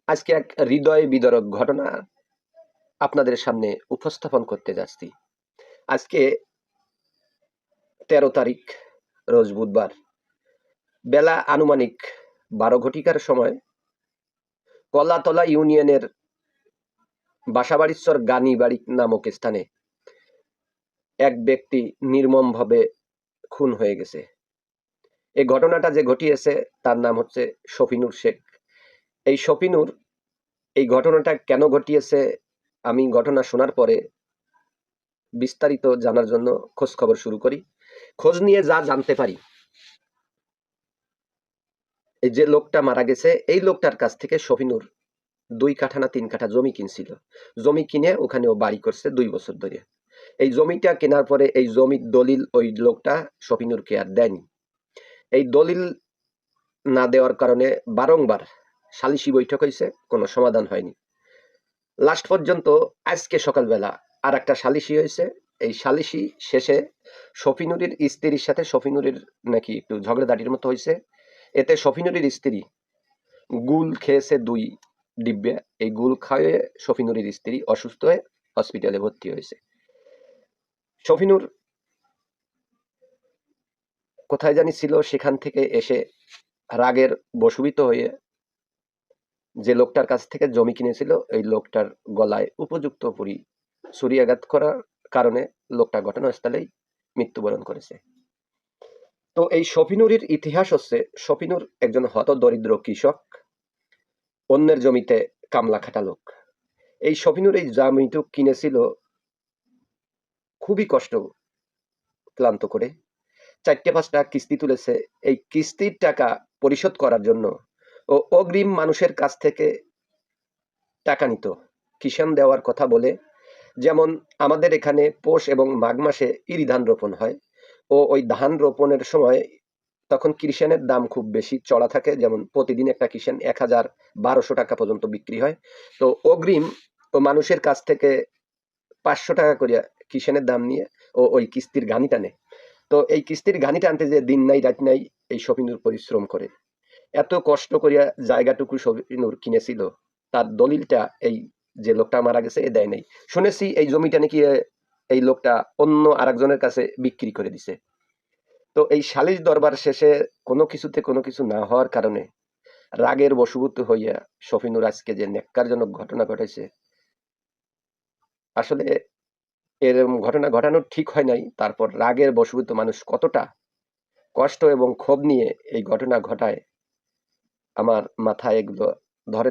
আজকে এক হৃদয় বিদারক ঘটনা আপনাদের সামনে উপস্থাপন করতে যাচ্ছি। আজকে ১৩ তারিখ, রোজ বুধবার, বেলা আনুমানিক ১২ ঘটিকার সময় কলাতলা ইউনিয়নের বাসাবাড়িশ্বর গানীবাড়ি নামক স্থানে এক ব্যক্তি নির্মমভাবে খুন হয়ে গেছে। এই ঘটনাটা যে ঘটিয়েছে তার নাম হচ্ছে শফিনুর শেখ। এই শফিনুর এই ঘটনাটা কেন ঘটিয়েছে, আমি ঘটনা শোনার পরে বিস্তারিত জানার জন্য খোঁজ খবর শুরু করি। খোঁজ নিয়ে যা জানতে পারি, এই যে লোকটা মারা গেছে এই লোকটার কাছ থেকে শফিনুর ২ কাঠা না ৩ কাঠা জমি কিনছিল। জমি কিনে ওখানে ও বাড়ি করছে ২ বছর ধরে। এই জমিটা কেনার পরে এই জমির দলিল ওই লোকটা শফিনুরকে আর দেয়নি। এই দলিল না দেওয়ার কারণে বারংবার সালিশি বৈঠক হয়েছে, কোনো সমাধান হয়নি। লাস্ট পর্যন্ত আজকে সকালবেলা আর একটা সালিশি হয়েছে। এই সালিশি শেষে শফিনুরের স্ত্রীর সাথে শফিনুরের নাকি একটু ঝগড়াঝাটির মতো হয়েছে। এতে শফিনুরের স্ত্রী গুল খেয়েছে ২ ডিব্বে। এই গুল খাইয়ে শফিনুরের স্ত্রী অসুস্থ হয়ে হসপিটালে ভর্তি হয়েছে। শফিনুর কোথায় জানি ছিল, সেখান থেকে এসে রাগের বশীভূত হয়ে যে লোকটার কাছ থেকে জমি কিনেছিল এই লোকটার গলায় উপযুক্ত ছুরিয়াঘাত করার কারণে লোকটা ঘটনাস্থলেই মৃত্যুবরণ করেছে। তো এই শফিনুরের ইতিহাস হচ্ছে, শফিনুর একজন হতদরিদ্র কৃষক, অন্যের জমিতে কামলা খাটা লোক। এই শফিনুর এই জমিটুক কিনেছিল খুবই কষ্ট ক্লান্ত করে। ৪-৫টা কিস্তি তুলেছে। এই কিস্তির টাকা পরিশোধ করার জন্য ও অগ্রিম মানুষের কাছ থেকে টাকা নিত কিষাণ দেওয়ার কথা বলে। যেমন আমাদের এখানে পৌষ এবং মাঘ মাসে ইরি ধান রোপণ হয়, ও ওই ধান রোপণের সময় তখন কিষাণের দাম খুব বেশি চড়া থাকে। যেমন প্রতিদিন একটা কিষাণ ১,১২০০ টাকা পর্যন্ত বিক্রি হয়। তো অগ্রিম ও মানুষের কাছ থেকে ৫০০ টাকা করে কিষাণের দাম নিয়ে ও ওই কিস্তির ঘানিটা নেয়। তো এই কিস্তির ঘানিটা আনতে যে দিন নাই রাত নাই এই শফিনুর পরিশ্রম করে। এত কষ্ট করিয়া জায়গাটুকু শফিনুর কিনেছিল, তার দলিলটা এই যে লোকটা মারা গেছে এ দেয় নাই। শুনেছি এই জমিটা নাকি এই লোকটা অন্য আরেকজনের কাছে বিক্রি করে দিছে। তো এই সালিশ দরবার শেষে কোনো কিছুতে কোনো কিছু না হওয়ার কারণে রাগের বশীভূত হইয়া শফিনুর আজকে যে ন্যাক্কারজনক ঘটনা ঘটাইছে, আসলে এরকম ঘটনা ঘটানো ঠিক হয় নাই। তারপর রাগের বশীভূত মানুষ কতটা কষ্ট এবং ক্ষোভ নিয়ে এই ঘটনা ঘটায়, আমার মাথায় এগুলো